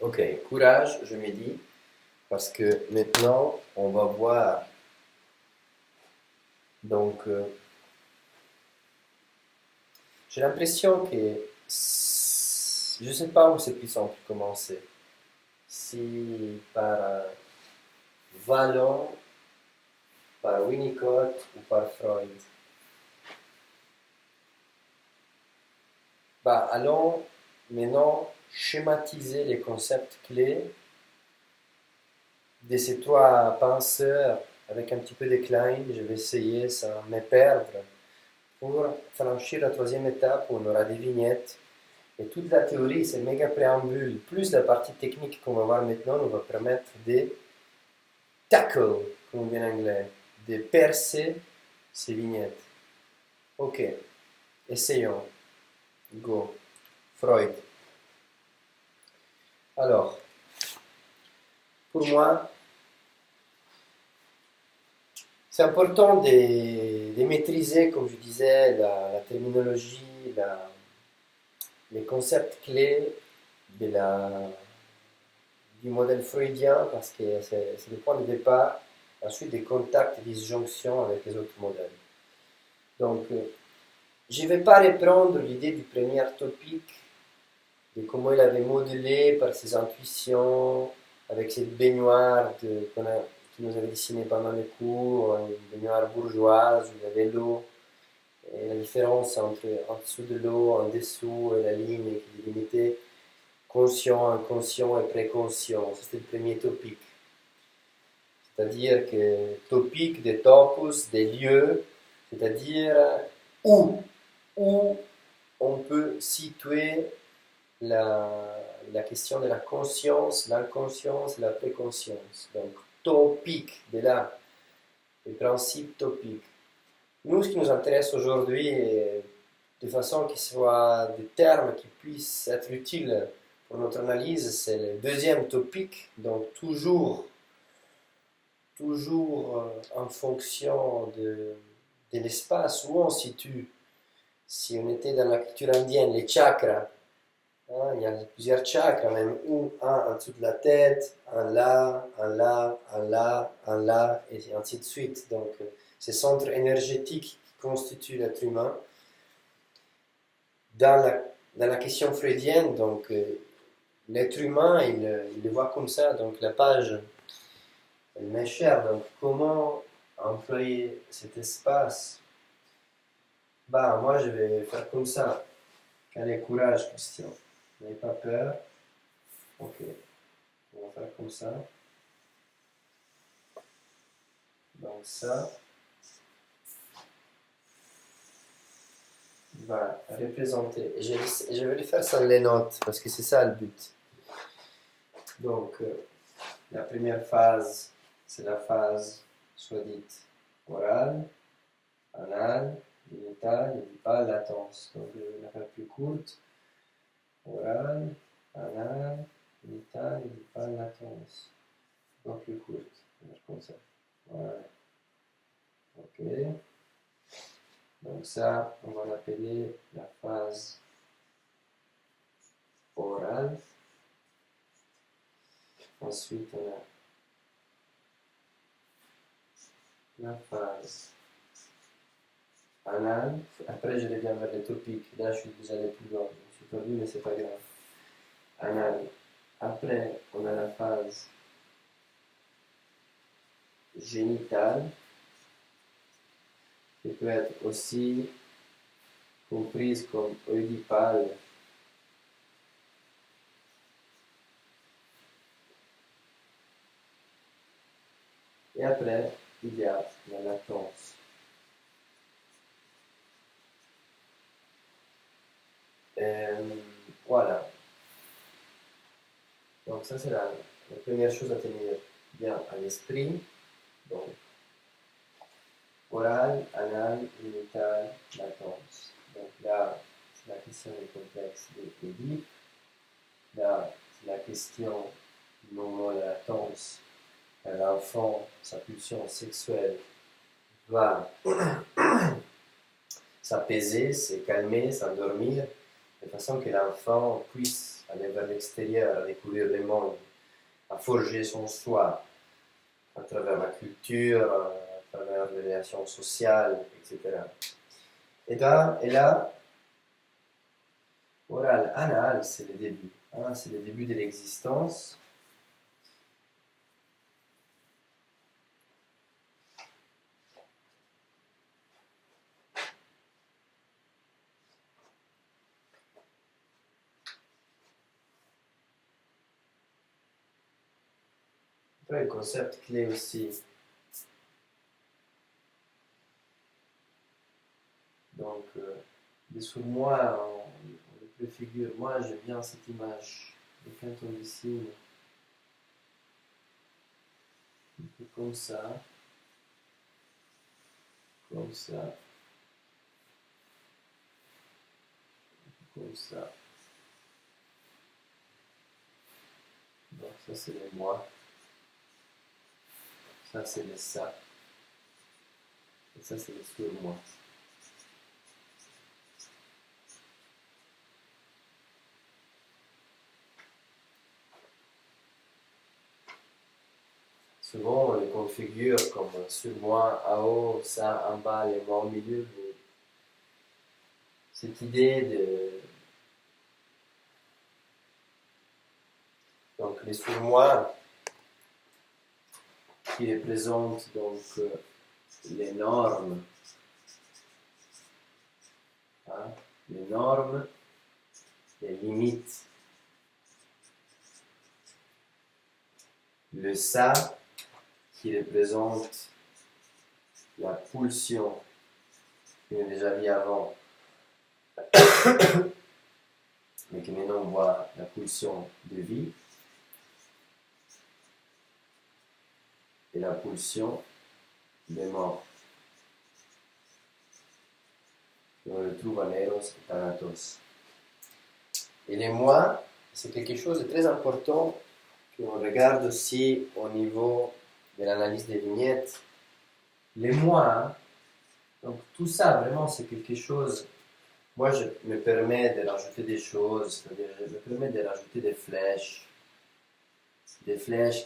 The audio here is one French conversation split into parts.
Ok, courage, je me dis, parce que maintenant, on va voir. Donc, j'ai l'impression que je ne sais pas où c'est plus simple de commencer. Si par Vallon, par Winnicott ou par Freud. Bah, allons maintenant schématiser les concepts clés de ces trois penseurs avec un petit peu de Klein. Je vais essayer sans me perdre pour franchir la troisième étape où on aura des vignettes. Et toute la théorie, c'est méga préambule, plus la partie technique qu'on va voir maintenant, nous va permettre de tackle, comme on dit en anglais, de percer ces vignettes. Ok, essayons. Go. Freud. Alors, pour moi, c'est important de maîtriser, comme je disais, la terminologie, les concepts clés du modèle freudien, parce que c'est le point de départ, ensuite des contacts et disjonctions avec les autres modèles. Donc, je ne vais pas reprendre l'idée du premier topic, de comment il avait modelé par ses intuitions, avec cette baignoire qui nous avait dessiné pendant les cours, une baignoire bourgeoise où il y avait l'eau, et la différence entre en dessous de l'eau, en dessous, et la ligne qui délimitait conscient, inconscient et préconscient. C'était le premier topic. C'est-à-dire que topic des topos, des lieux, c'est-à-dire où, où on peut situer la, la question de la conscience, l'inconscience et la préconscience. Donc, topic, de là, le principe topique. Nous, ce qui nous intéresse aujourd'hui, de façon qui soit des termes qui puissent être utiles pour notre analyse, c'est le deuxième topic, donc toujours en fonction de l'espace où on se situe. Si on était dans la culture indienne, les chakras, hein, il y a plusieurs chakras, même un en dessous de la tête, un là, un là, un là, un là, et ainsi de suite. Donc, ces centres énergétiques qui constituent l'être humain. Dans la question freudienne, donc, l'être humain, il le voit comme ça. Donc, la page, elle m'est chère. Donc, comment employer cet espace? Bah, moi, je vais faire comme ça. Allez, courage, Christian. N'ayez pas peur. Ok, on va faire comme ça. Donc ça va représenter. Et je vais le faire sans les notes parce que c'est ça le but. Donc la première phase, c'est la phase soit dite orale, anale, génitale, et pas latence. Donc je vais la faire plus courte. Orale, anale, génitale, et pas latence. Donc plus courte. Comme ça. Voilà. Ok. Donc ça, on va l'appeler la phase orale. Ensuite, on a la phase anale. Après, je reviens vers les topics. Là, je suis déjà allé plus loin. Je suis perdu, mais c'est pas grave. Anale. Après, on a la phase génitale, qui peut être aussi comprise comme oedipale. Et après, il y a la latence. Voilà. Donc ça, c'est la première chose à tenir bien à l'esprit. Donc, oral, anal, génital, latence. Donc là, c'est la question des complexes d'Oedipe. Là, c'est la question du moment de la latence. L'enfant, sa pulsion sexuelle va s'apaiser, se calmer, s'endormir, de façon que l'enfant puisse aller vers l'extérieur, à découvrir le monde, à forger son soi à travers la culture, à travers les relations sociales, etc. Et là, oral, anal, c'est le début. Hein, c'est le début de l'existence. Après, le concept clé aussi. Donc, sous moi, on le préfigure. Moi, j'aime bien cette image. Et quand on dessine, un peu comme ça, comme ça, comme ça. Donc, ça, c'est le moi. Ça, c'est le ça. Et ça, c'est le sur-moi. Souvent, on les configure comme sur-moi, en haut, ça, en bas, les moi au milieu. Mais cette idée de... Donc, les sur-moi qui représentent donc les normes. Hein, les normes, les limites. Le ça qui représente la pulsion qu'on a déjà vu avant, mais que maintenant on voit la pulsion de vie et la pulsion de mort. On le trouve en Eros et Thanatos. Et les moi, c'est quelque chose de très important qu'on regarde aussi au niveau de l'analyse des vignettes. Les moi, hein, donc tout ça vraiment c'est quelque chose. Moi je me permets de rajouter des choses, c'est-à-dire je me permets de rajouter des flèches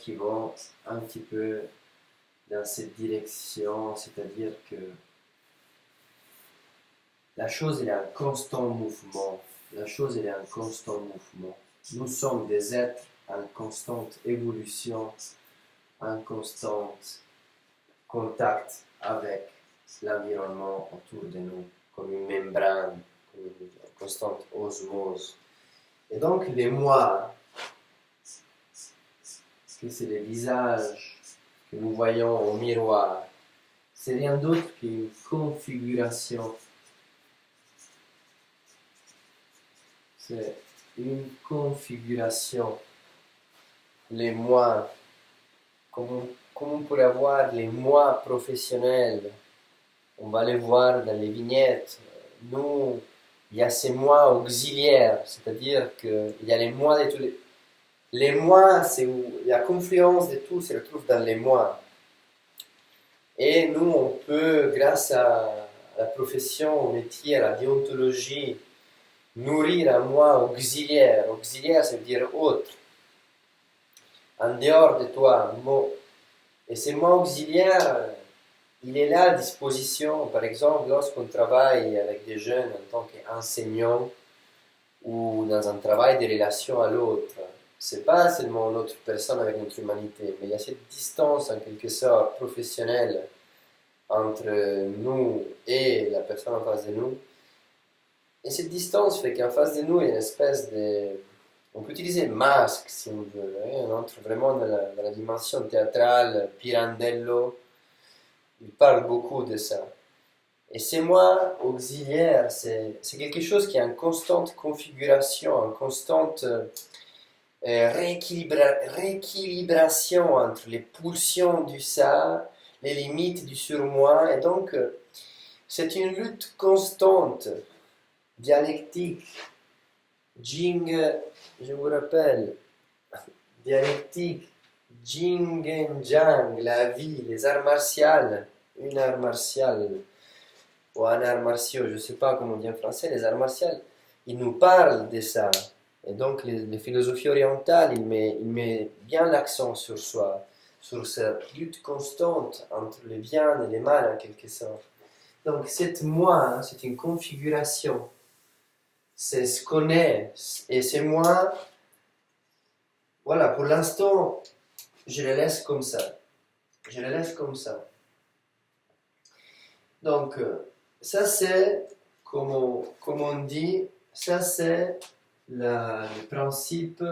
qui vont un petit peu dans cette direction, c'est-à-dire que la chose elle est en constant mouvement. La chose elle est en constant mouvement. Nous sommes des êtres en constante évolution, en constant contact avec l'environnement autour de nous, comme une membrane, comme une constante osmose. Et donc les moi, que c'est le visage que nous voyons au miroir, c'est rien d'autre qu'une configuration. C'est une configuration. Les moi, comme on pourrait avoir les moi professionnels, on va les voir dans les vignettes. Nous, il y a ces moi auxiliaires, c'est-à-dire qu'il y a les moi de tous les... Les moi, c'est où la confluence de tout se retrouve dans les moi. Et nous, on peut, grâce à la profession, au métier, à la déontologie, nourrir un moi auxiliaire. Auxiliaire, ça veut dire autre. En dehors de toi. Et ce moi auxiliaire, il est là à disposition. Par exemple, lorsqu'on travaille avec des jeunes en tant qu'enseignants ou dans un travail de relation à l'autre, c'est pas seulement une autre personne avec notre humanité, mais il y a cette distance en quelque sorte professionnelle entre nous et la personne en face de nous. Et cette distance fait qu'en face de nous, il y a une espèce de... On peut utiliser masque si on veut. Hein? On entre vraiment dans la dimension théâtrale. Pirandello, il parle beaucoup de ça. Et c'est moi auxiliaire, c'est quelque chose qui est en constante configuration, en constante rééquilibration entre les pulsions du ça, les limites du surmoi. Et donc, c'est une lutte constante, dialectique. Jing, je vous rappelle, dialectique, Jing et Jang, la vie, les arts martiaux, une art martial ou un art martiaux, je ne sais pas comment on dit en français, les arts martiaux, ils nous parlent de ça. Et donc, les philosophies orientales, il met bien l'accent sur soi, sur cette lutte constante entre le bien et le mal, en quelque sorte. Donc, cette moi, hein, c'est une configuration. C'est ce qu'on est. Et c'est moi, voilà, pour l'instant, je le laisse comme ça. Je le laisse comme ça. Donc, ça c'est, comme on dit, ça c'est le principe,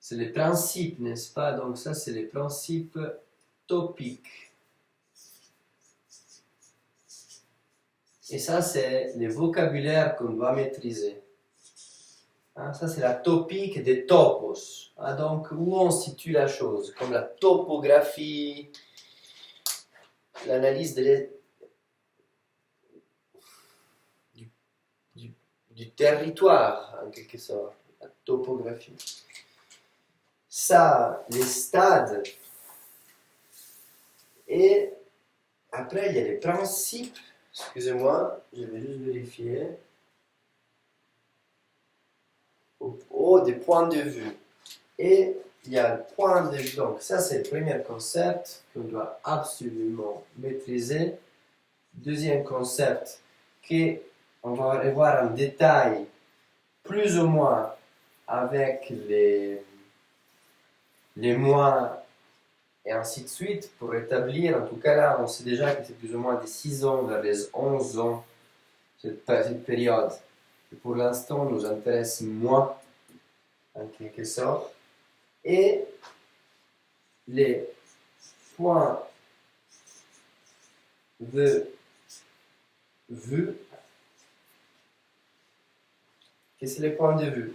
c'est les principes, n'est-ce pas? Donc ça c'est les principes topiques. Et ça c'est le vocabulaire qu'on doit maîtriser. Hein, ça c'est la topique des topos. Hein, donc où on situe la chose, comme la topographie, l'analyse du territoire, en quelque sorte, la topographie. Ça, les stades. Et après, il y a les principes. Excusez-moi, je vais juste vérifier. Des points de vue. Et il y a le point de vue. Donc, ça, c'est le premier concept qu'on doit absolument maîtriser. Deuxième concept, qu'on va revoir en détail, plus ou moins, avec les mois et ainsi de suite, pour établir, en tout cas là, on sait déjà que c'est plus ou moins des 6 ans vers les 11 ans, cette période. Et pour l'instant, nous intéresse moins, en quelque sorte. Et les points de vue. Qu'est-ce que c'est les points de vue?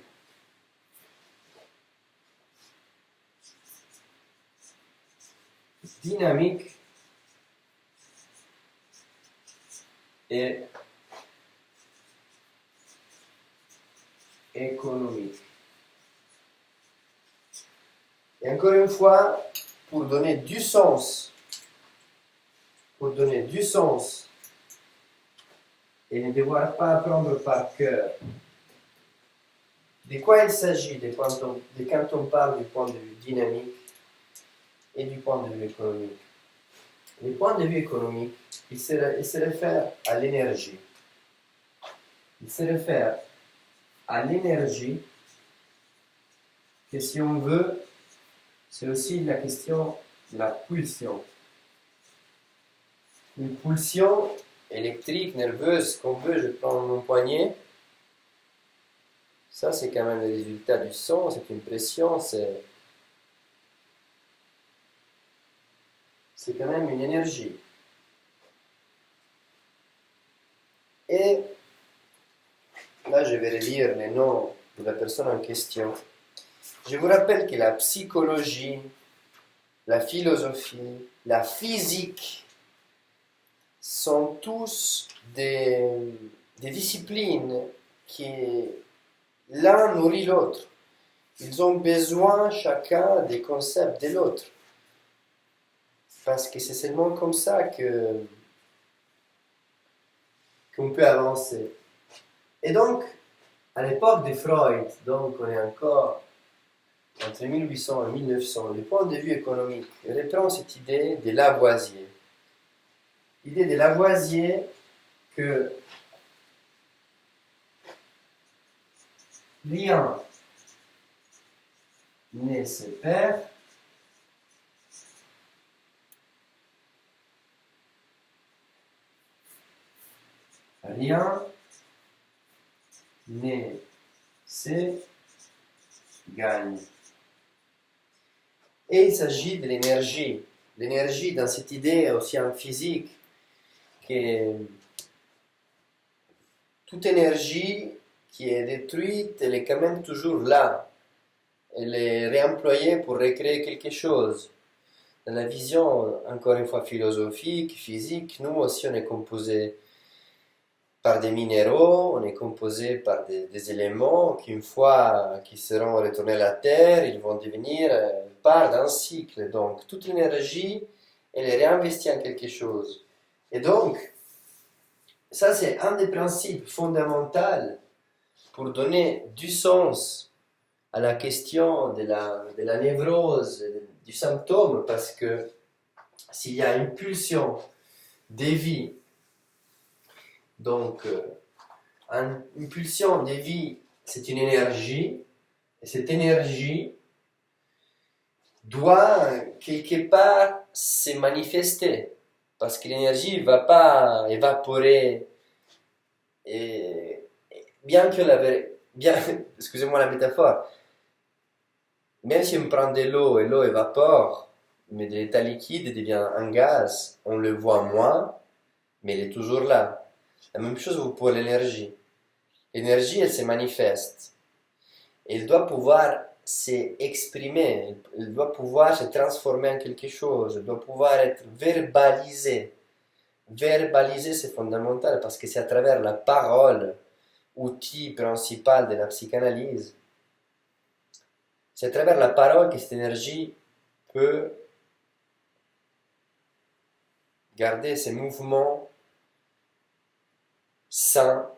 Dynamique et économique. Et encore une fois, pour donner du sens, et ne devoir pas apprendre par cœur, de quoi il s'agit quand on parle du point de vue dynamique et du point de vue économique. Le point de vue économique, il se réfère à l'énergie. Il se réfère à l'énergie que, si on veut, c'est aussi la question de la pulsion. Une pulsion électrique, nerveuse, qu'on veut, je prends mon poignet. Ça, c'est quand même le résultat du son, c'est une pression, c'est quand même une énergie. Et là, je vais relire les noms de la personne en question. Je vous rappelle que la psychologie, la philosophie, la physique sont tous des disciplines qui, l'un nourrit l'autre. Ils ont besoin chacun des concepts de l'autre. Parce que c'est seulement comme ça qu'on peut avancer. Et donc, à l'époque de Freud, donc on est encore entre 1800 et 1900, le point de vue économique reprend cette idée de Lavoisier. L'idée de Lavoisier que rien ne se perd, rien ne se gagne. Et il s'agit de l'énergie. L'énergie dans cette idée aussi en physique, que toute énergie qui est détruite, elle est quand même toujours là. Elle est réemployée pour recréer quelque chose. Dans la vision, encore une fois, philosophique, physique, nous aussi on est composé par des minéraux, on est composé par des éléments qui, une fois qu'ils seront retournés à la Terre, ils vont devenir part d'un cycle. Donc, toute l'énergie, elle est réinvestie en quelque chose. Et donc, ça c'est un des principes fondamentaux pour donner du sens à la question de la névrose, du symptôme, parce que s'il y a une pulsion des vies, donc une pulsion des vies, c'est une énergie, et cette énergie doit quelque part se manifester, parce que l'énergie ne va pas évaporer, et bien que bien, excusez-moi la métaphore, même si on prend de l'eau et l'eau évapore, mais de l'état liquide devient un gaz, on le voit moins, mais il est toujours là. La même chose pour l'énergie. L'énergie, elle se manifeste. Elle doit pouvoir s'exprimer, elle doit pouvoir se transformer en quelque chose, elle doit pouvoir être verbalisée. Verbaliser, c'est fondamental parce que c'est à travers la parole, outil principal de la psychanalyse, c'est à travers la parole que cette énergie peut garder ses mouvements sains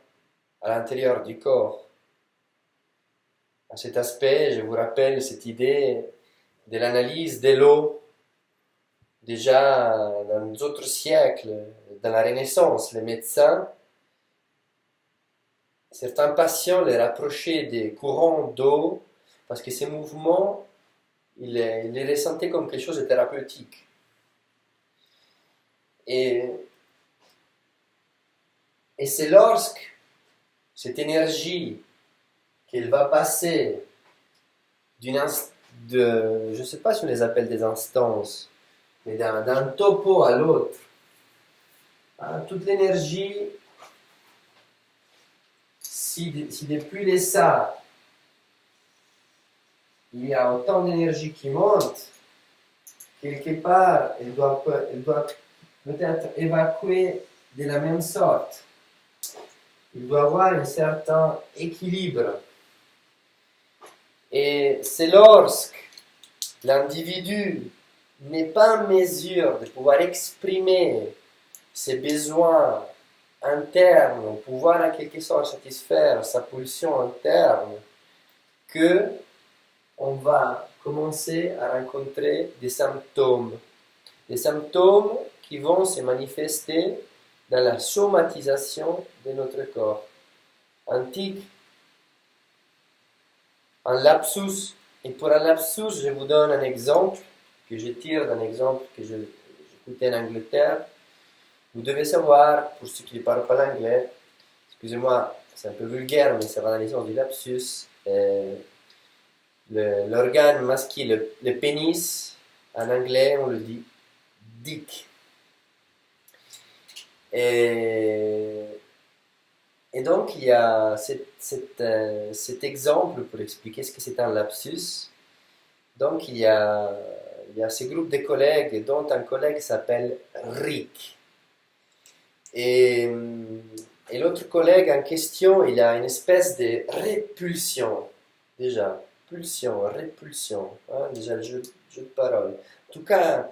à l'intérieur du corps. À cet aspect, je vous rappelle cette idée de l'analyse de l'eau, déjà dans d'autres siècles, dans la Renaissance, les médecins, certains patients les rapprochaient des courants d'eau parce que ces mouvements, ils les ressentaient comme quelque chose de thérapeutique. Et c'est lorsque cette énergie qu'elle va passer je ne sais pas si on les appelle des instances, mais d'un topo à l'autre, hein, toute l'énergie, si depuis les ça, il y a autant d'énergie qui monte, quelque part, elle doit peut-être évacuer de la même sorte. Il doit avoir un certain équilibre. Et c'est lorsque l'individu n'est pas en mesure de pouvoir exprimer ses besoins internes, pouvoir en quelque sorte satisfaire sa pulsion interne, que on va commencer à rencontrer des symptômes qui vont se manifester dans la somatisation de notre corps. Un tic, un lapsus. Et pour un lapsus, je vous donne un exemple que je tire d'un exemple que j'écoutais en Angleterre. Vous devez savoir, pour ceux qui ne parlent pas l'anglais, excusez-moi, c'est un peu vulgaire, mais ça va dans les sens du lapsus. L'organe masculin, le pénis, en anglais, on le dit dick. Et donc, il y a cet exemple pour expliquer ce que c'est un lapsus. Donc, il y a ce groupe de collègues, dont un collègue s'appelle Rick. Et l'autre collègue en question, il a une espèce de répulsion. Déjà, pulsion, répulsion. Hein, déjà, le jeu de parole. En tout cas,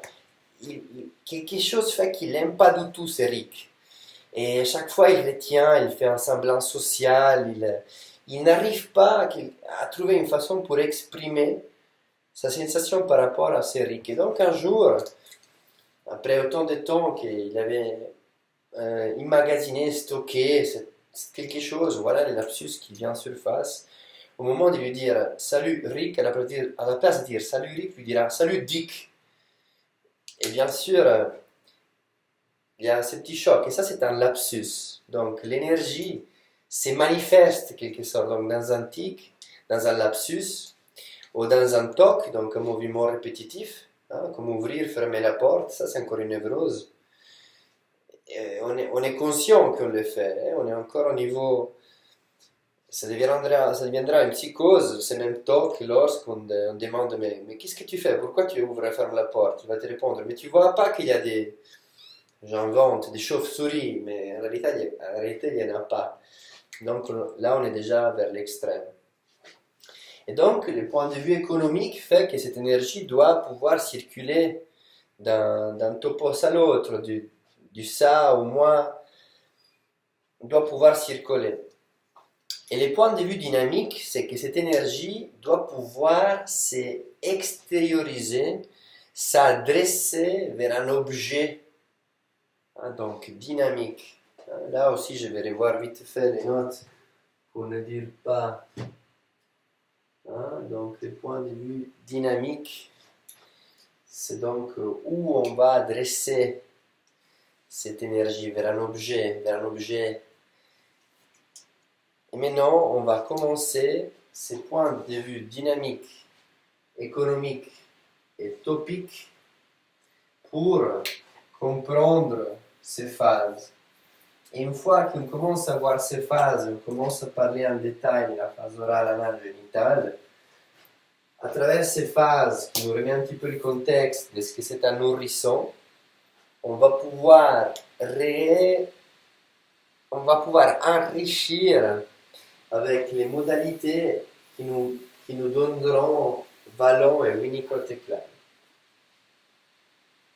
quelque chose fait qu'il n'aime pas du tout ce Rick. Et à chaque fois, il retient, il fait un semblant social, il n'arrive pas à trouver une façon pour exprimer sa sensation par rapport à ce Rick. Et donc un jour, après autant de temps qu'il avait immagasiné, stocké quelque chose, voilà le lapsus qui vient en surface, au moment de lui dire salut Rick, à la place de dire salut Rick, lui dira salut Dick. Et bien sûr, il y a ce petit choc, et ça c'est un lapsus. Donc l'énergie se manifeste quelque sorte donc dans un tic, dans un lapsus, ou dans un toc, donc un mouvement répétitif, hein, comme ouvrir, fermer la porte, ça c'est encore une névrose. Et on est conscient qu'on le fait, hein, on est encore au niveau, ça deviendra une psychose, ce même toc, lorsqu'on on demande mais qu'est-ce que tu fais, pourquoi tu ouvres et fermes la porte, il va te répondre, mais tu vois pas qu'il y a j'invente des chauves-souris, mais en réalité, il n'y en a pas. Donc là, on est déjà vers l'extrême. Et donc, le point de vue économique fait que cette énergie doit pouvoir circuler d'un topos à l'autre, du ça au moins, doit pouvoir circuler. Et le point de vue dynamique, c'est que cette énergie doit pouvoir s'extérioriser, s'adresser vers un objet. Donc, dynamique. Là aussi, je vais revoir vite fait les notes pour ne dire pas. Donc, le point de vue dynamique, c'est donc où on va adresser cette énergie vers un objet, Et maintenant, on va commencer ces points de vue dynamiques, économiques et topiques pour comprendre ces phases. Et une fois qu'on commence à voir ces phases, on commence à parler en détail de la phase orale, anale, génitale, à travers ces phases qui nous remet un petit peu le contexte de ce que c'est un nourrisson, on va pouvoir enrichir avec les modalités qui nous donneront Vallon et Winnicott et Klein.